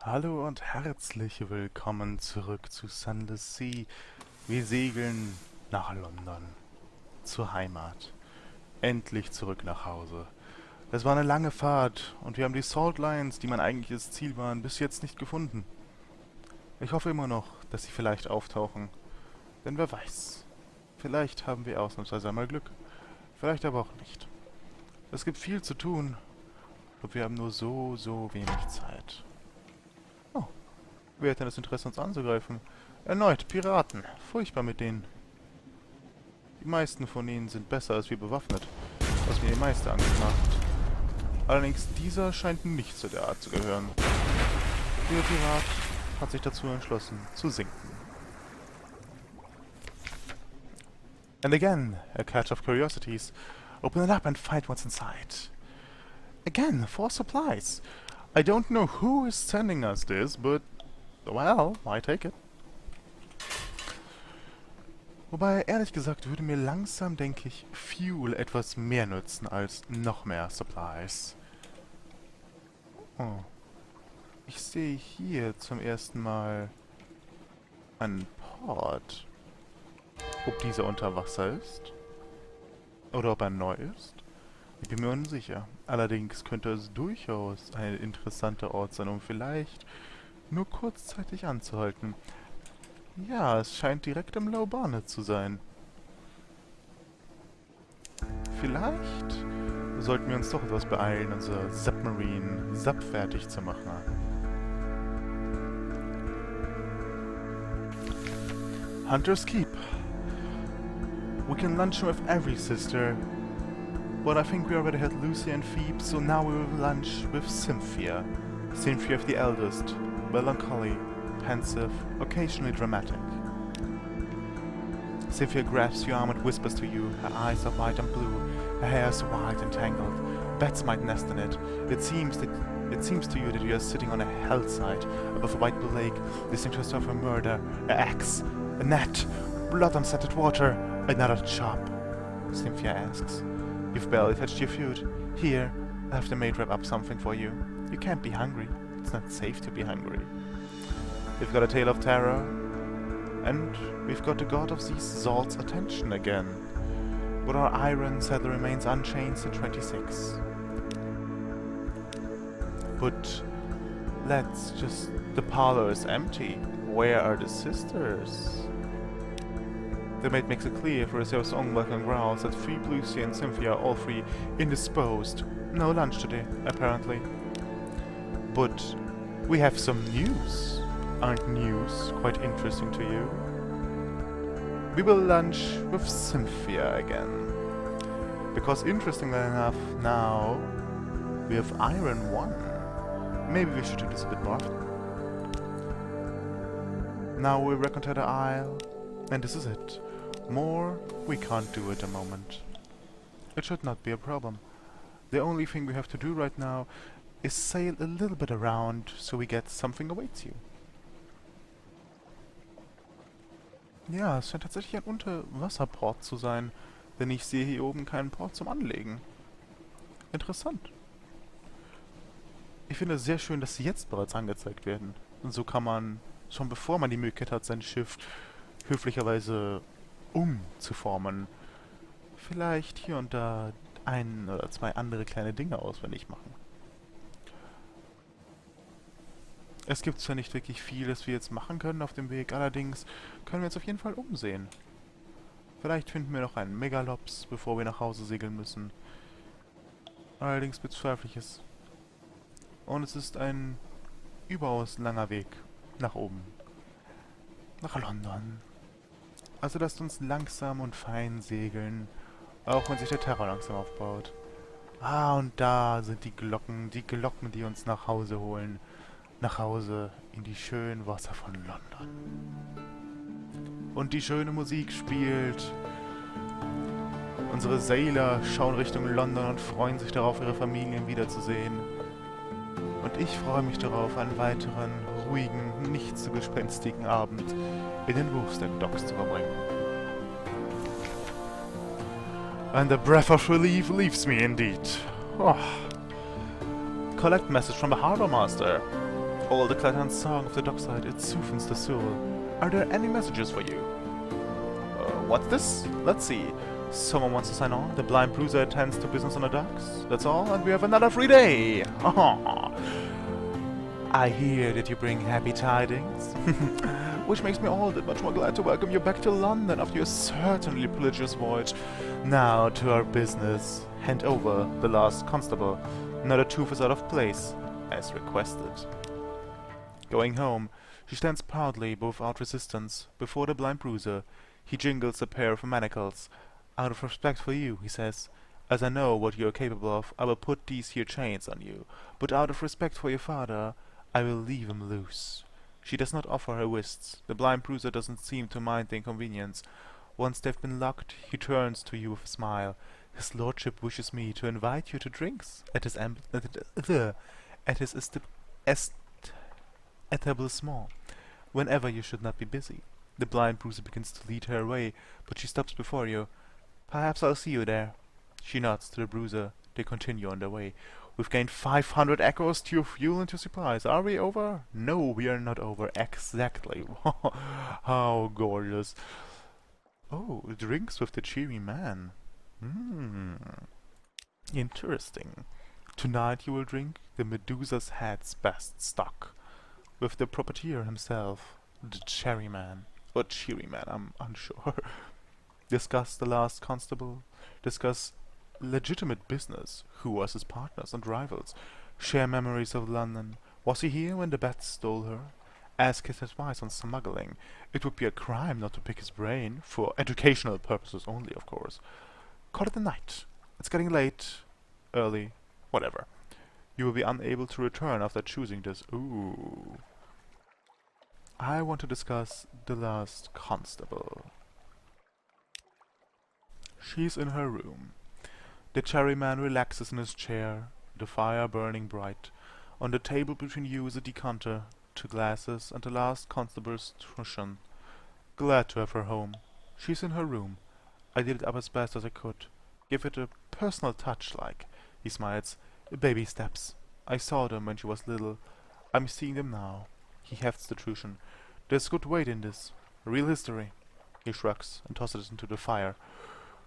Hallo und herzlich willkommen zurück zu Sunless Sea. Wir segeln nach London, zur Heimat. Endlich zurück nach Hause. Es war eine lange Fahrt und wir haben die Salt Lines, die mein eigentliches Ziel waren, bis jetzt nicht gefunden. Ich hoffe immer noch, dass sie vielleicht auftauchen. Denn wer weiß, vielleicht haben wir ausnahmsweise einmal Glück. Vielleicht aber auch nicht. Es gibt viel zu tun und wir haben nur so wenig Zeit. Oh, wer hat denn das Interesse, uns anzugreifen? Erneut Piraten. Furchtbar mit denen. Die meisten von ihnen sind besser als wir bewaffnet, was mir die meiste Angst macht. Allerdings dieser scheint nicht zu der Art zu gehören. Der Pirat hat sich dazu entschlossen, zu sinken. And again, a catch of curiosities. Open it up and find what's inside. Again, for supplies. I don't know who is sending us this, but, well, I take it. Wobei, ehrlich gesagt, würde mir langsam, denke ich, Fuel etwas mehr nützen als noch mehr Supplies. Oh. Ich sehe hier zum ersten Mal einen Port. Ob dieser unter Wasser ist? Oder ob er neu ist? Ich bin mir unsicher. Allerdings könnte es durchaus ein interessanter Ort sein, um vielleicht nur kurzzeitig anzuhalten. Ja, es scheint direkt im Low Barnet zu sein. Vielleicht sollten wir uns doch etwas beeilen, unser Submarine fertig zu machen. Hunter's Keep. We can lunch with every sister, but I think we already had Lucy and Phoebe, so now we will lunch with Cynthia. Cynthia the eldest, melancholy, pensive, occasionally dramatic. Cynthia grabs your arm and whispers to you, her eyes are white and blue, her hair is white and tangled. Bats might nest in it. It seems to you that you are sitting on a hillside above a white lake, listening to a story of a murder, an axe, a net, blood on scented water, another chop. Cynthia asks, "You've barely touched your food. Here, I'll have the maid wrap up something for you. You can't be hungry. It's not safe to be hungry." We've got a tale of terror, and we've got the god of these salts' attention again. But our iron saddle remains unchanged at 26. But the parlor is empty. Where are the sisters? The maid makes it clear for herself's own welcome growls that Phoebe, Lucy and Cynthia are all three indisposed. No lunch today, apparently. But we have some news. Aren't news quite interesting to you? We will lunch with Cynthia again. Because interestingly enough, now we have Iron 1. Maybe we should do this a bit more often. Now we reconnoiter the isle, and this is it. More we can't do at the moment. It should not be a problem. The only thing we have to do right now is sail a little bit around so we get something awaits you. Ja, es scheint tatsächlich ein Unterwasserport zu sein, denn ich sehe hier oben keinen Port zum Anlegen. Interessant. Ich finde es sehr schön, dass sie jetzt bereits angezeigt werden. Und so kann man, schon bevor man die Möglichkeit hat, sein Schiff höflicherweise umzuformen, vielleicht hier und da ein oder zwei andere kleine Dinge auswendig machen. Es gibt zwar nicht wirklich viel, das wir jetzt machen können auf dem Weg, allerdings können wir uns auf jeden Fall umsehen. Vielleicht finden wir noch einen Megalops, bevor wir nach Hause segeln müssen. Allerdings bezweifle ich es. Und es ist ein überaus langer Weg nach oben. Nach London. Also lasst uns langsam und fein segeln, auch wenn sich der Terror langsam aufbaut. Ah, und da sind die Glocken, die uns nach Hause holen. Nach Hause in die schönen Wasser von London. Und die schöne Musik spielt. Unsere Sailor schauen Richtung London und freuen sich darauf, ihre Familien wiederzusehen. Und ich freue mich darauf, einen weiteren, ruhigen, nicht zu gespenstigen Abend in den Wolfstead Docks zu verbringen. And a breath of relief leaves me indeed. Oh. Collect message from the Harbor Master. All the clattering song of the dockside, it soothes the soul. Are there any messages for you? What's this? Let's see. Someone wants to sign on. The Blind Bruiser attends to business on the docks. That's all, and we have another free day. I hear that you bring happy tidings, which makes me all that much more glad to welcome you back to London after your certainly prodigious voyage. Now to our business. Hand over the last constable. Not a tooth is out of place, as requested. Going home, she stands proudly, but without resistance, before the Blind Bruiser. He jingles a pair of manacles. Out of respect for you, he says, as I know what you are capable of, I will put these here chains on you. But out of respect for your father, I will leave him loose. She does not offer her wrists. The Blind Bruiser doesn't seem to mind the inconvenience. Once they've been locked, he turns to you with a smile. His lordship wishes me to invite you to drinks at his establishment, whenever you should not be busy. The Blind Bruiser begins to lead her away, but she stops before you. Perhaps I'll see you there. She nods to the Bruiser. They continue on their way. We've gained 500 echoes to your fuel and to supplies. Are we over? No, we are not over. Exactly. How gorgeous. Oh, drinks with the cheery man. Interesting. Tonight you will drink the Medusa's Head's best stock. With the proprietor himself, the cherry man. Or cheery man, I'm unsure. Discuss the last constable. Discuss legitimate business. Who was his partners and rivals? Share memories of London. Was he here when the bats stole her? Ask his advice on smuggling. It would be a crime not to pick his brain, for educational purposes only, of course. Call it a night. It's getting late. Early. Whatever. You will be unable to return after choosing this. Ooh. I want to discuss the last constable. She's in her room. The cherry man relaxes in his chair, the fire burning bright. On the table between you is a decanter, 2 glasses, and the last constable's truncheon. Glad to have her home. She's in her room. I did it up as best as I could. Give it a personal touch, like. He smiles. Baby steps. I saw them when she was little. I'm seeing them now. He hefts the truncheon. There's good weight in this. Real history. He shrugs and tosses it into the fire.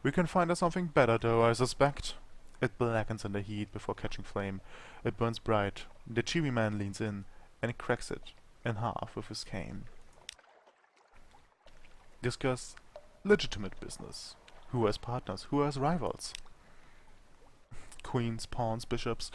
We can find us something better, though, I suspect. It blackens in the heat before catching flame. It burns bright. The cheery man leans in and cracks it in half with his cane. Discuss legitimate business. Who has partners? Who has rivals? Queens, pawns, bishops.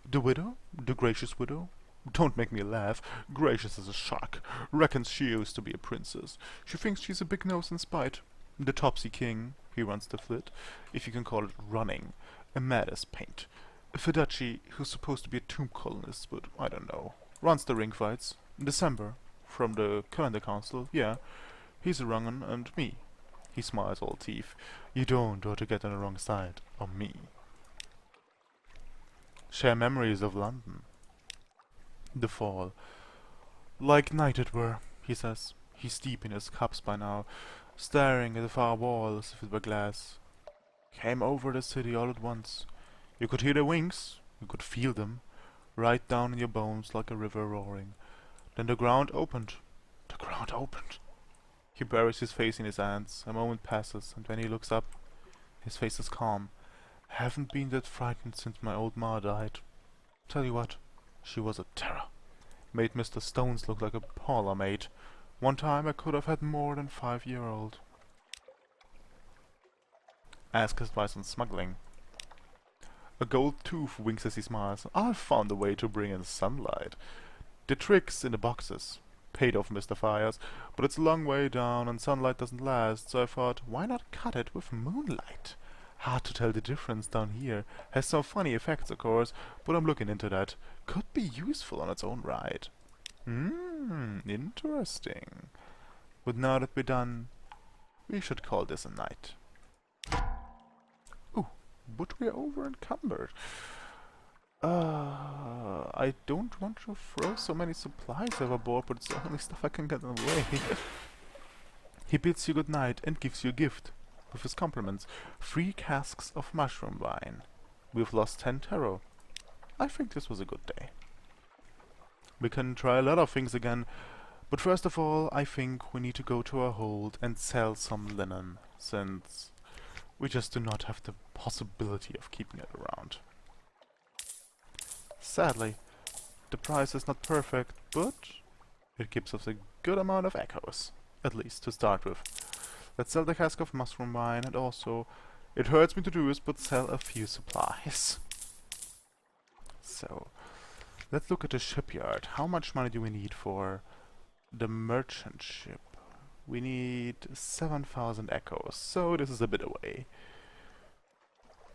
The widow? The gracious widow? Don't make me laugh. Gracious as a shark. Reckons she used to be a princess. She thinks she's a big nose in spite. The Topsy King, he runs the flit, if you can call it running. A mad as paint. A Fidachi, who's supposed to be a tomb colonist, but I don't know. Runs the ring fights. December, from the calendar council, yeah. He's a wrong un, and me. He smiles all teeth. You don't ought to get on the wrong side of me. Share memories of London. The fall. Like night it were, he says. He's deep in his cups by now, staring at the far wall as if it were glass. Came over the city all at once. You could hear their wings, you could feel them, right down in your bones like a river roaring. Then the ground opened. The ground opened. He buries his face in his hands. A moment passes, and when he looks up, his face is calm. Haven't been that frightened since my old ma died. Tell you what, she was a terror. Made Mr. Stones look like a parlour maid. One time I could have had more than 5-year-old. Ask his advice on smuggling. A gold tooth winks as he smiles. I've found a way to bring in sunlight. The trick's in the boxes. Paid off Mr. Fires, but it's a long way down and sunlight doesn't last, so I thought, why not cut it with moonlight? Hard to tell the difference down here. Has some funny effects, of course, but I'm looking into that. Could be useful on its own right. Interesting. But now that we're done, we should call this a night. Ooh, but we're over encumbered. I don't want to throw so many supplies overboard, but it's the only stuff I can get away. He bids you good night and gives you a gift. With his compliments, 3 casks of mushroom wine. We've lost 10 tarot. I think this was a good day. We can try a lot of things again, but first of all, I think we need to go to our hold and sell some linen, since we just do not have the possibility of keeping it around. Sadly, the price is not perfect, but it gives us a good amount of echoes, at least to start with. Let's sell the cask of mushroom wine, and also, it hurts me to do this, but sell a few supplies. So, let's look at the shipyard. How much money do we need for the merchant ship? We need 7,000 echoes, so this is a bit away.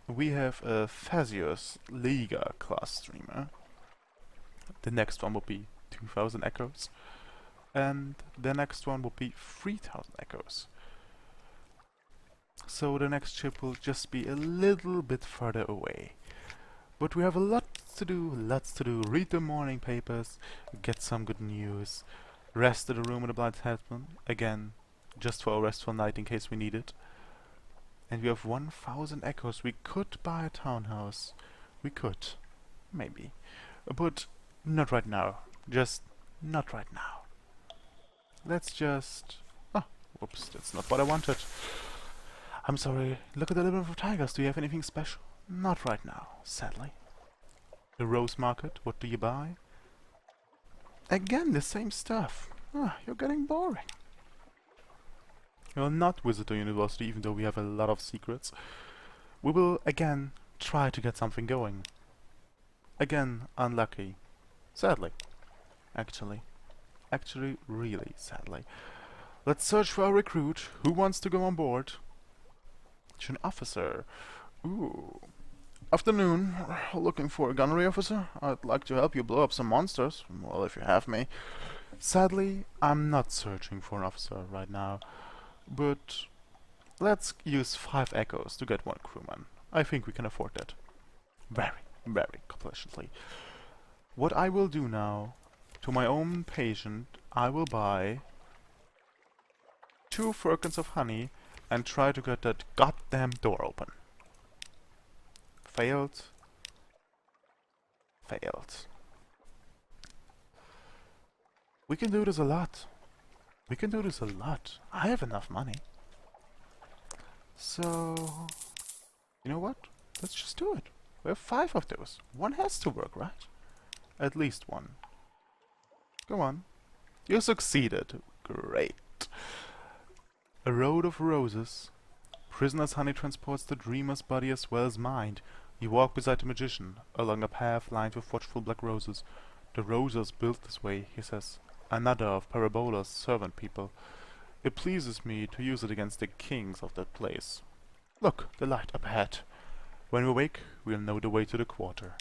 We have a Theseus Liga class streamer. The next one will be 2,000 echoes. And the next one will be 3,000 echoes. So the next ship will just be a little bit further away. But we have a lot to do, Read the morning papers, get some good news, rest in the room with the blind headman, again, just for a restful night in case we need it. And we have 1,000 echoes. We could buy a townhouse. We could. Maybe. But not right now. Just not right now. Let's just... Oh, whoops, that's not what I wanted. I'm sorry. Look at the Liver of Tigers. Do you have anything special? Not right now, sadly. The Rose Market. What do you buy? Again, the same stuff. Ah, you're getting boring. We will not visit the university, even though we have a lot of secrets. We will, again, try to get something going. Again, unlucky. Sadly. Actually, really sadly. Let's search for a recruit. Who wants to go on board? It's an officer. Ooh. Afternoon. Looking for a gunnery officer? I'd like to help you blow up some monsters. Well, if you have me. Sadly, I'm not searching for an officer right now. But let's use 5 echoes to get 1 crewman. I think we can afford that. Very complacently. What I will do now, to my own patient, I will buy 2 firkins of honey and try to get that goddamn door open. Failed. We can do this a lot. I have enough money. So, you know what? Let's just do it. We have 5 of those. One has to work, right? At least one. Go on. You succeeded. Great. A road of roses. Prisoner's honey transports the dreamer's body as well as mind. You walk beside the magician, along a path lined with watchful black roses. The roses built this way, he says. Another of Parabola's servant people. It pleases me to use it against the kings of that place. Look, the light up ahead. When we wake, we'll know the way to the quarter.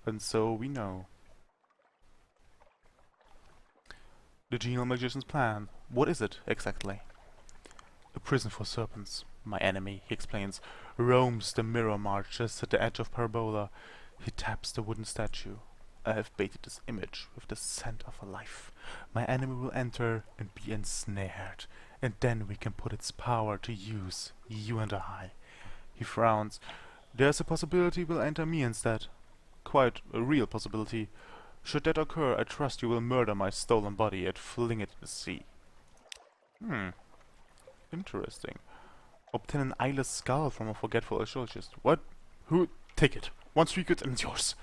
And so we know. The genial magician's plan. What is it, exactly? A prison for serpents. My enemy, he explains, roams the mirror march just at the edge of Parabola. He taps the wooden statue. I have baited this image with the scent of a life. My enemy will enter and be ensnared, and then we can put its power to use, you and I. He frowns. There's a possibility we'll enter me instead. Quite a real possibility. Should that occur, I trust you will murder my stolen body and fling it in the sea. Interesting. Obtain an eyeless skull from a forgetful archaeologist. What? Who? Take it. 1 secret and it's yours.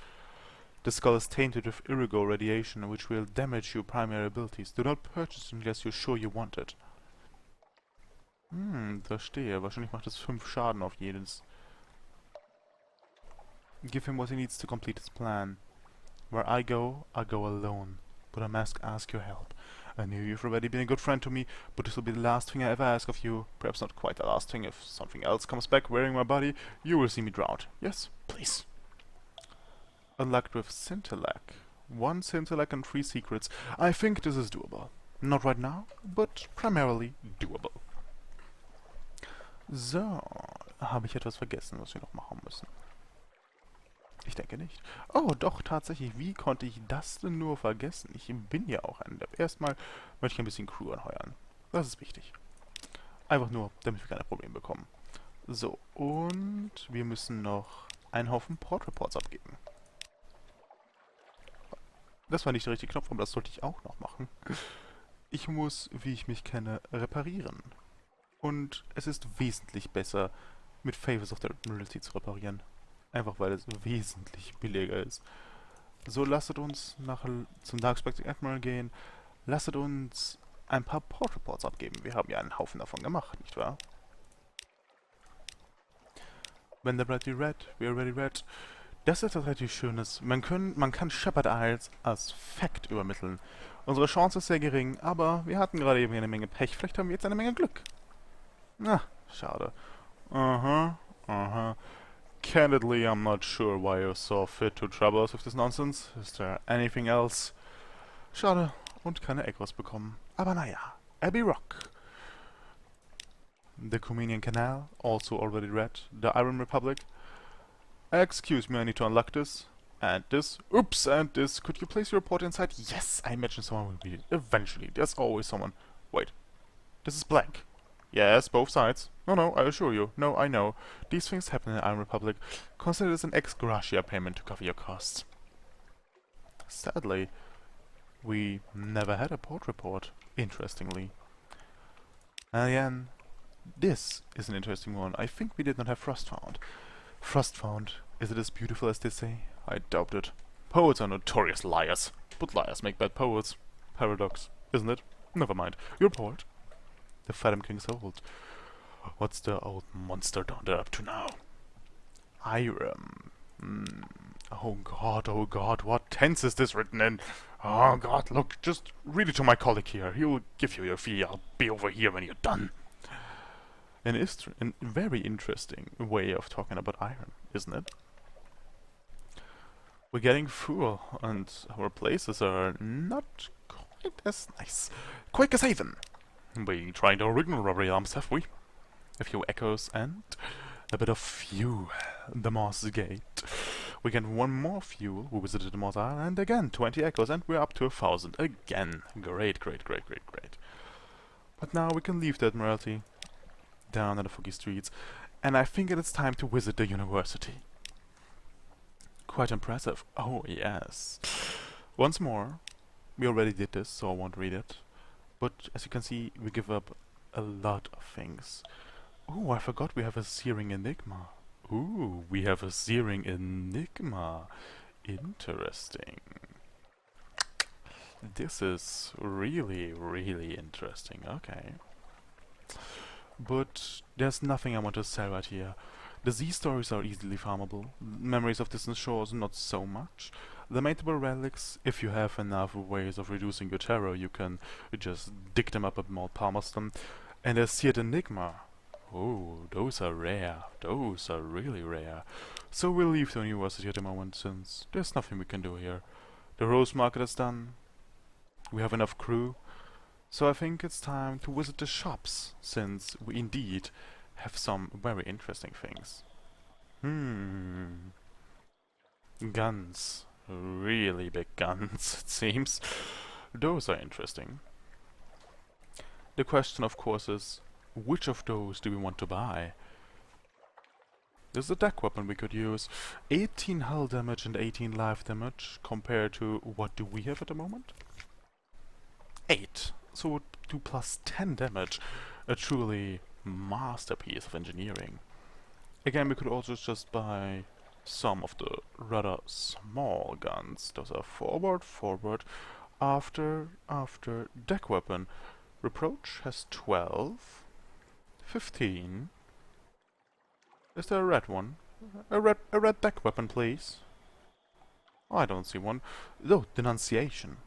The skull is tainted with irigo radiation, which will damage your primary abilities. Do not purchase it unless you're sure you want it. Verstehe. Wahrscheinlich macht es 5 Schaden auf jedes. Give him what he needs to complete his plan. Where I go alone. But I must ask your help. I know you've already been a good friend to me, but this will be the last thing I ever ask of you. Perhaps not quite the last thing. If something else comes back wearing my body, you will see me drowned. Yes, please. Unlocked with Scintillak. 1 Scintillak and 3 secrets. I think this is doable. Not right now, but primarily doable. So, habe ich etwas vergessen, was wir noch machen müssen? Ich denke nicht. Oh, doch, tatsächlich. Wie konnte ich das denn nur vergessen? Ich bin ja auch ein Depp. Erstmal möchte ich ein bisschen Crew anheuern. Das ist wichtig. Einfach nur, damit wir keine Probleme bekommen. So, und wir müssen noch einen Haufen Port Reports abgeben. Das war nicht der richtige Knopf, aber das sollte ich auch noch machen. Ich muss, wie ich mich kenne, reparieren. Und es ist wesentlich besser, mit Favors of the Admiralty zu reparieren. Einfach weil es wesentlich billiger ist. So, lasst uns zum Dark Spectre Admiral gehen. Lasst uns ein paar Port Reports abgeben. Wir haben ja einen Haufen davon gemacht, nicht wahr? When they're ready red, we are ready red. Das ist etwas relativ Schönes. Man kann Shepherd Isles als Fact übermitteln. Unsere Chance ist sehr gering, aber wir hatten gerade eben eine Menge Pech. Vielleicht haben wir jetzt eine Menge Glück. Na, schade. Aha, aha. Candidly, I'm not sure why you're so fit to trouble us with this nonsense. Is there anything else? Schade. Und keine Echos bekommen. Aber naja, Abbey Rock. The Comenian Canal, also already read. The Iron Republic. Excuse me, I need to unlock this. And this. Oops, and this. Could you place your report inside? Yes, I imagine someone will read it. Eventually. There's always someone. Wait. This is blank. Yes, both sides. No, I assure you. No, I know. These things happen in the Iron Republic. Consider this an ex gratia payment to cover your costs. Sadly, we never had a port report, interestingly. And again, this is an interesting one. I think we did not have Frostfound. Frostfound, is it as beautiful as they say? I doubt it. Poets are notorious liars, but liars make bad poets. Paradox, isn't it? Never mind. Your port. The Fathom King's old. What's the old monster down there up to now? Irem. Oh god, what tense is this written in? Oh god, look, just read it to my colleague here. He'll give you your fee. I'll be over here when you're done. A very interesting way of talking about iron, isn't it? We're getting full, and our places are not quite as nice. Quick as Haven. We tried our original rubbery arms, have we? A few echoes and a bit of fuel. The Moss Gate. We get one more fuel. We visited the Moss Isle, and again 20 echoes, and we're up to 1,000 again. Great. But now we can leave the Admiralty down in the foggy streets, and I think it's time to visit the university. Quite impressive. Oh yes. Once more, we already did this, so I won't read it. But as you can see, we give up a lot of things. Oh, I forgot we have a searing enigma. Ooh, we have a searing enigma. Interesting. This is really interesting. Okay. But there's nothing I want to sell right here. The Z stories are easily farmable. Memories of distant shores, not so much. The mateable relics, if you have enough ways of reducing your terror, you can just dig them up at Mount Palmerston. And the seared enigma. Oh, those are rare. Those are really rare. So we'll leave the university at the moment, since there's nothing we can do here. The rose market is done. We have enough crew. So I think it's time to visit the shops, since we indeed have some very interesting things. Guns. Really big guns, it seems. Those are interesting. The question, of course, is which of those do we want to buy? There's a deck weapon we could use. 18 hull damage and 18 life damage, compared to what do we have at the moment? 8. So we'll do plus 10 damage. A truly masterpiece of engineering. Again, we could also just buy some of the rather small guns. Those are forward, after, deck weapon. Reproach has 12, 15. Is there a red one? A red deck weapon, please. Oh, I don't see one. Oh, denunciation.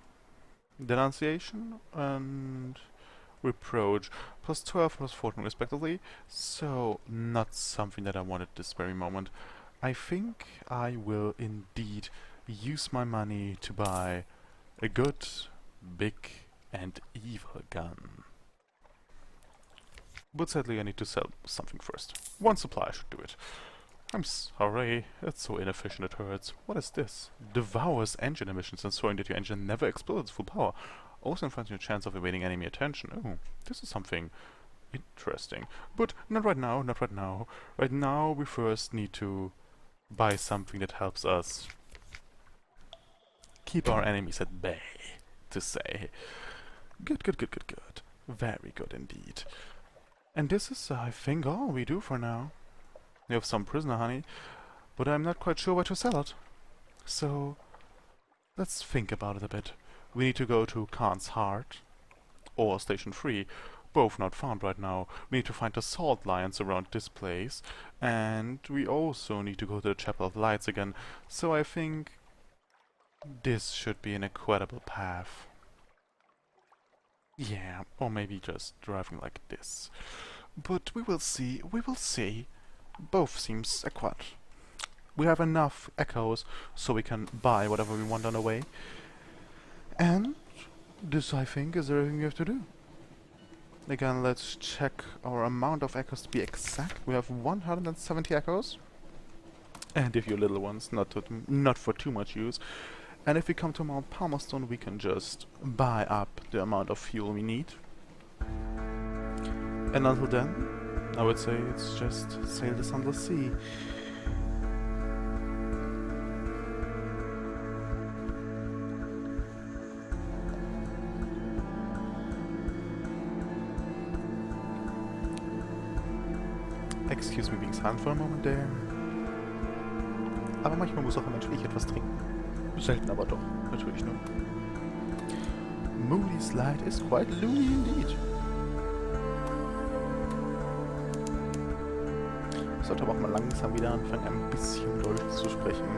Denunciation and reproach. Plus 12, plus 14 respectively. So, not something that I want at this very moment. I think I will indeed use my money to buy a good, big and evil gun. But sadly I need to sell something first. One supply should do it. I'm sorry, it's so inefficient it hurts. What is this? Devours engine emissions, ensuring that your engine never explodes at full power. Also inflates your chance of evading enemy attention. Oh, this is something interesting. But not right now, not right now. Right now we first need to buy something that helps us keep our enemies at bay, to say. Good, good, good, good, good. Very good indeed. And this is, I think, all we do for now. We have some prisoner honey, but I'm not quite sure where to sell it. So, let's think about it a bit. We need to go to Khan's Heart, or Station 3, both not found right now. We need to find the salt lions around this place, and we also need to go to the Chapel of Lights again, so I think this should be an incredible path. Yeah, or maybe just driving like this. But we will see, we will see. Both seems adequate. We have enough echoes so we can buy whatever we want on the way. And this, I think, is everything we have to do. Again, let's check our amount of echoes to be exact. We have 170 echoes. And if you're little ones, not for too much use. And if we come to Mount Palmerston, we can just buy up the amount of fuel we need. And until then, I would say it's just sail the Sunless Sea. Excuse me being silent for a moment there. Aber manchmal muss auch ein Mensch wie ich etwas trinken. Selten aber doch, natürlich nur. Moody's light is quite loony indeed. Ich sollte aber auch mal langsam wieder anfangen, ein bisschen Deutsch zu sprechen,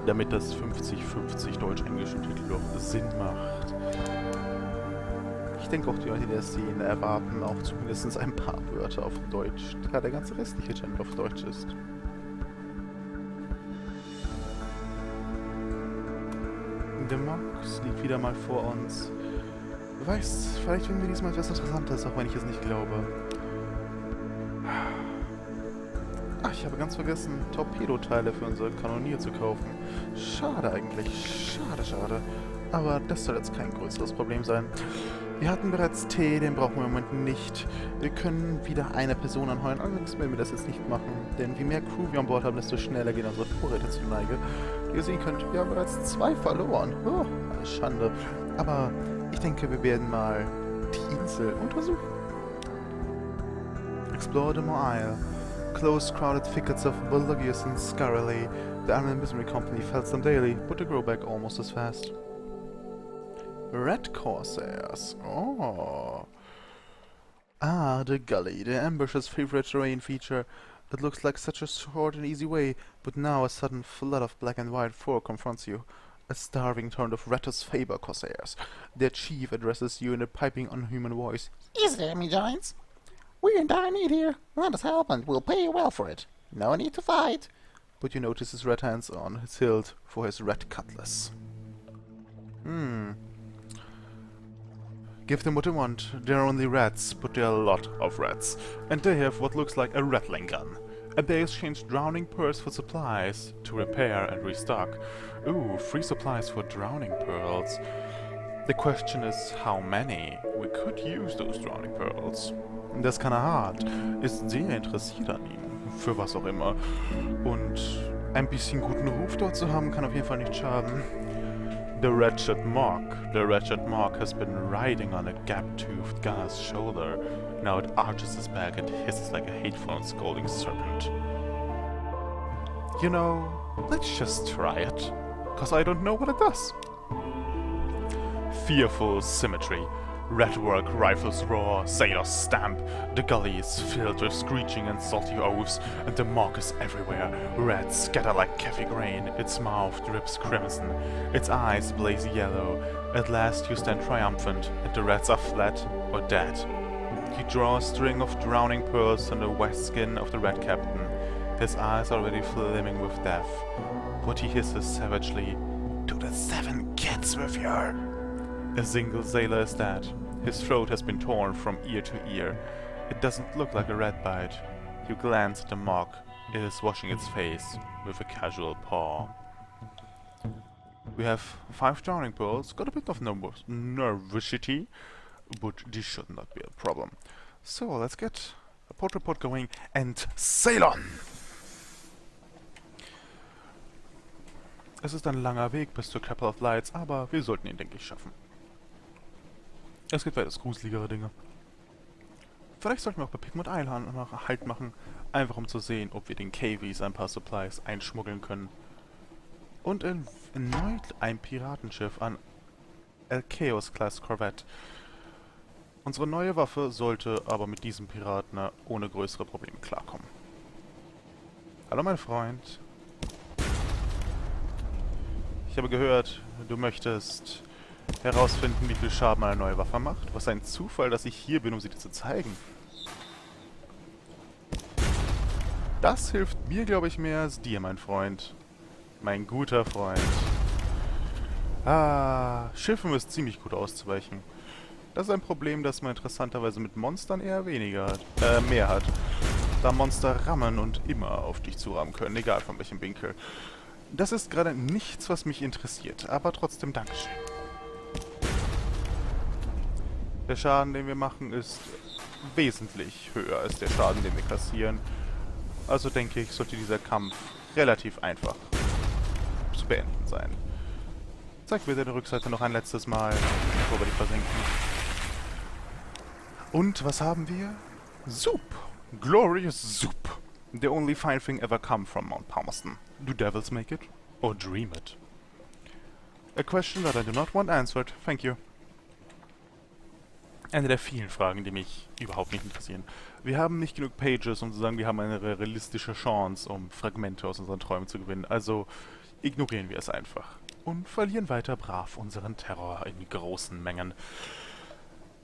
damit das 50-50 Deutsch-Englisch-Titel doch Sinn macht. Ich denke auch die Leute, die das sehen, erwarten auch zumindest ein paar Wörter auf Deutsch, da der ganze restliche Channel auf Deutsch ist. Der Mox liegt wieder mal vor uns. Wer weiß, vielleicht finden wir diesmal etwas Interessantes, auch wenn ich es nicht glaube. Ach, ich habe ganz vergessen, Torpedoteile für unsere Kanonier zu kaufen. Schade eigentlich, schade, schade. Aber das soll jetzt kein größeres Problem sein. Wir hatten bereits Tee, den brauchen wir im Moment nicht. Wir können wieder eine Person anheuern, allerdings werden wir das jetzt nicht machen. Denn je mehr Crew wir an Bord haben, desto schneller gehen unsere Vorräte zur Neige. Wie ihr sehen könnt, wir haben bereits 2 verloren. Oh, eine Schande. Aber ich denke, wir werden mal die Insel untersuchen. Explore the Isle. Close crowded thickets of Goldbergus and Scarily. The Island Misery Company fells them daily, but they grow back almost as fast. Red Corsairs. Oh. Ah, the gully, the ambush's favorite terrain feature. It looks like such a short and easy way, but now a sudden flood of black and white fur confronts you. A starving turn of Rattus Faber Corsairs. Their chief addresses you in a piping, unhuman voice. Easy there, me giants. We in dire need here. Lend us help and we'll pay you well for it. No need to fight. But you notice his red hands on his hilt for his red cutlass. Give them what they want. They are only rats, but there are a lot of rats. And they have what looks like a rattling gun. And they exchange drowning pearls for supplies to repair and restock. Ooh, free supplies for drowning pearls. The question is how many? We could use those drowning pearls. Das kann er hart. Ist sehr interessiert an ihm. Für was auch immer. Und ein bisschen guten Ruf dort zu haben, kann auf jeden Fall nicht schaden. The wretched Mark has been riding on a gap-toothed gunner's shoulder. Now it arches his back and hisses like a hateful and scolding serpent. You know, let's just try it, 'cause I don't know what it does. Fearful symmetry. Ratwork rifles roar, sailors stamp. The gully is filled with screeching and salty oaths, and the mark is everywhere. Rats scatter like coffee grain. Its mouth drips crimson. Its eyes blaze yellow. At last you stand triumphant, and the rats are flat or dead. You draw a string of drowning pearls on the west skin of the rat captain. His eyes already flaming with death. But he hisses savagely, "To the 7 kids with you!" A single sailor is dead. His throat has been torn from ear to ear. It doesn't look like a rat bite. You glance at the mark. It is washing its face with a casual paw. We have 5 drowning pearls. Got a bit of nervosity, but this should not be a problem. So let's get a port report going and sail on! Es ist ein langer Weg bis zur Chapel of Lights, aber wir sollten ihn, denke ich, schaffen. Es gibt weitaus gruseligere Dinge. Vielleicht sollten wir auch bei Pigment Island noch Halt machen, einfach um zu sehen, ob wir den Cavies ein paar Supplies einschmuggeln können. Und erneut ein Piratenschiff an Chaos-Class Corvette. Unsere neue Waffe sollte aber mit diesem Piraten ohne größere Probleme klarkommen. Hallo mein Freund. Ich habe gehört, du möchtest herausfinden, wie viel Schaden meine neue Waffe macht. Was ein Zufall, dass ich hier bin, um sie dir zu zeigen. Das hilft mir, glaube ich, mehr als dir, mein Freund. Mein guter Freund. Schiffen ist ziemlich gut auszuweichen. Das ist ein Problem, das man interessanterweise mit Monstern eher mehr hat. Da Monster rammen und immer auf dich zurammen können, egal von welchem Winkel. Das ist gerade nichts, was mich interessiert, aber trotzdem Dankeschön. Der Schaden, den wir machen, ist wesentlich höher als der Schaden, den wir kassieren. Also denke ich, sollte dieser Kampf relativ einfach zu beenden sein. Zeig mir deine Rückseite noch ein letztes Mal, bevor wir die versenken. Und was haben wir? Soup! Glorious soup! The only fine thing ever come from Mount Palmerston. Do devils make it? Or dream it? A question that I do not want answered. Thank you. Eine der vielen Fragen, die mich überhaupt nicht interessieren. Wir haben nicht genug Pages, um zu sagen, wir haben eine realistische Chance, um Fragmente aus unseren Träumen zu gewinnen. Also ignorieren wir es einfach. Und verlieren weiter brav unseren Terror in großen Mengen.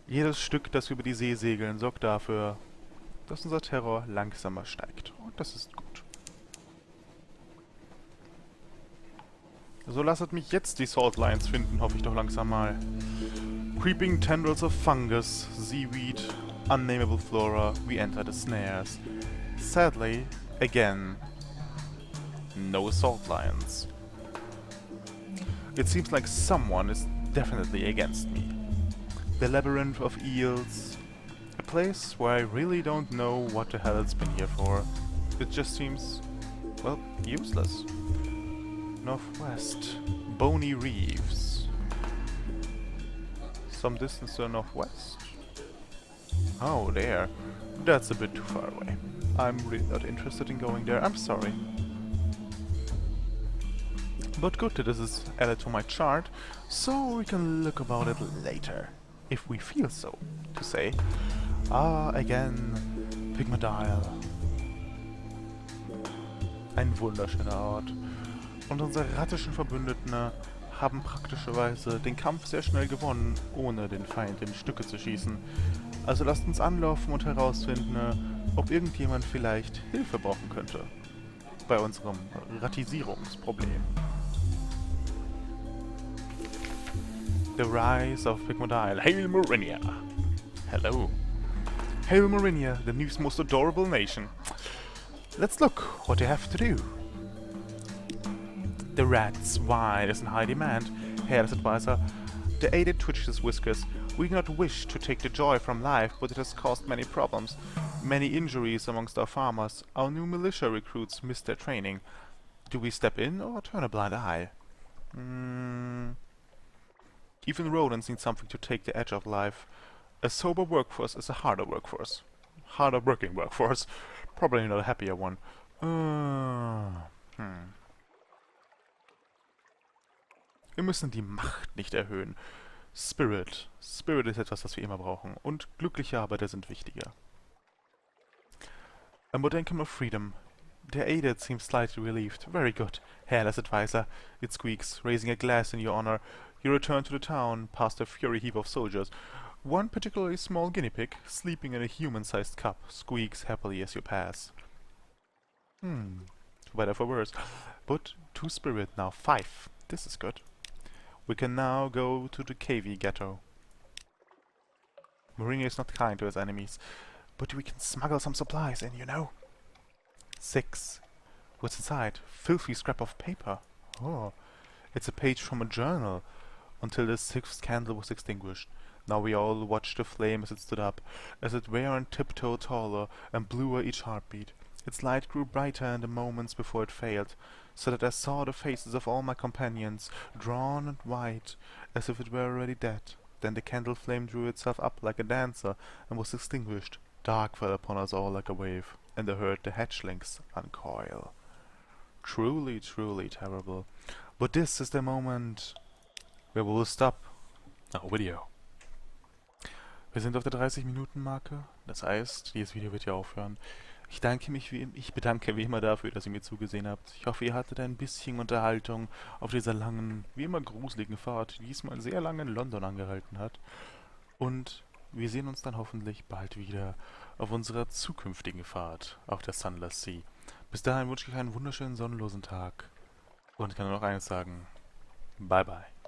Jedes Stück, das wir über die See segeln, sorgt dafür, dass unser Terror langsamer steigt. Und das ist gut. So lasset mich jetzt die Salt Lines finden, hoffe ich doch langsam mal. Creeping tendrils of fungus, seaweed, unnamable flora, we enter the snares. Sadly, again, no salt lions. It seems like someone is definitely against me. The labyrinth of eels, a place where I really don't know what the hell it's been here for. It just seems, well, useless. Northwest, bony reefs. Some distance to the northwest? Oh, there. That's a bit too far away. I'm really not interested in going there, I'm sorry. But good that this is added to my chart, so we can look about it later. If we feel so, to say. Again, Pigment Isle. Ein wunderschöner Ort. Und unsere rattischen Verbündeten haben praktischerweise den Kampf sehr schnell gewonnen, ohne den Feind in Stücke zu schießen. Also lasst uns anlaufen und herausfinden, ob irgendjemand vielleicht Hilfe brauchen könnte. Bei unserem Rattisierungsproblem. The Rise of Pigment Isle. Hail Marinia! Hello. Hail Marinia, the new's most adorable nation. Let's look what they have to do. The rat's wine is in high demand. Hairless advisor. The aide twitched his whiskers. We do not wish to take the joy from life, but it has caused many problems. Many injuries amongst our farmers. Our new militia recruits missed their training. Do we step in or turn a blind eye? Even rodents need something to take the edge of life. A sober workforce is a harder workforce. Harder working workforce. Probably not a happier one. Wir müssen die Macht nicht erhöhen. Spirit. Spirit ist etwas, das wir immer brauchen. Und glückliche Arbeiter sind wichtiger. A modicum of freedom. The aide seems slightly relieved. Very good. Hairless advisor. It squeaks, raising a glass in your honor. You return to the town, past a fury heap of soldiers. One particularly small guinea pig, sleeping in a human-sized cup, squeaks happily as you pass. Better for worse. But 2 spirit now, 5. This is good. We can now go to the KV ghetto. Marine is not kind to his enemies, but we can smuggle some supplies in, you know. 6. What's inside? Filthy scrap of paper. Oh, it's a page from a journal. Until the 6th candle was extinguished. Now we all watched the flame as it stood up, as it were on tiptoe taller and bluer each heartbeat. Its light grew brighter in the moments before it failed. so that I saw the faces of all my companions, drawn and white, as if it were already dead. Then the candle flame drew itself up like a dancer, and was extinguished. Dark fell upon us all like a wave, and I heard the hatchlings uncoil. Truly, truly terrible. But this is the moment where we will stop our video. Wir sind auf der 30-Minuten-Marke. Das heißt, dieses Video wird ja aufhören. Ich bedanke wie immer dafür, dass ihr mir zugesehen habt. Ich hoffe, ihr hattet ein bisschen Unterhaltung auf dieser langen, wie immer gruseligen Fahrt, die diesmal sehr lange in London angehalten hat. Und wir sehen uns dann hoffentlich bald wieder auf unserer zukünftigen Fahrt auf der Sunless Sea. Bis dahin wünsche ich euch einen wunderschönen sonnenlosen Tag. Und ich kann nur noch eines sagen. Bye bye.